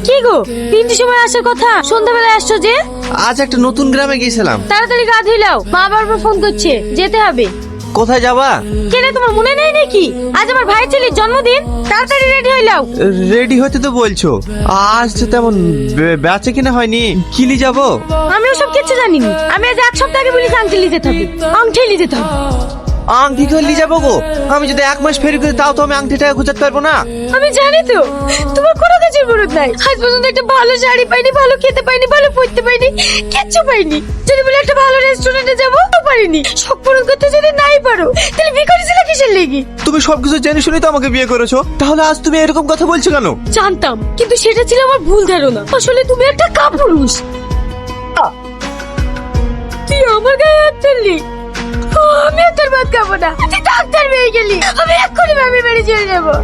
কি গো, 3টের সময় আসার কথা, সন্ধ্যাবেলায় আসছো যে? আজ একটা নতুন গ্রামে গিয়েছিলাম। তাড়াতাড়ি গা ধুইলাও, মা বারবার ফোন করছে, যেতে হবে। কোথায় যাবা? কেন তোমার মনে নেই নাকি? আজ আমার ভাই ছেলের জন্মদিন, তাড়াতাড়ি রেডি হইলাও। রেডি হতে তো বলছো, আজ তো তেমন বেচে কিনা হয়নি। কিলি যাবো? আমি ওসব কিছু জানি না। আমি আজ 1 সপ্তাহ আগে বলেছি আংটি নিতে হবে, আংটি নিতে হবে। আংটি করে নিয়ে যাবো গো? আমি যদি 1 মাস ফেরি করি তাও তো আমি আংটিটা গুছাতে পারবো না। আমি জানি তো তোমার কোনো কিছুর মুরুদ নাই। আজ পর্যন্ত একটা ভালো শাড়ি পাইনি, ভালো খেতে পাইনি, ভালো পড়তে পাইনি, কিচ্ছু পাইনি। যদি বলে একটা ভালো রেস্টুরেন্টে যাবো, তো পারিনি। শখ পূরণ করতে যদি নাই পারো, তাহলে বিয়ে করেছিলে কিসের লেগে? তুমি সবকিছু জেনে শুনে তো আমাকে বিয়ে করেছো, তাহলে আজ তুমি এরকম কথা বলছো কেন? জানতাম, কিন্তু সেটা ছিল আমার ভুল ধারণা। আসলে তুমি একটা কাপুরুষ। তুই আমার গায়ে হাত তুললি, আমি আর তোর ভাত খাবো না। তুই ডাক্তার পেয়ে গেলি, আমি এক্ষুনি বাড়ি চলে যাবো।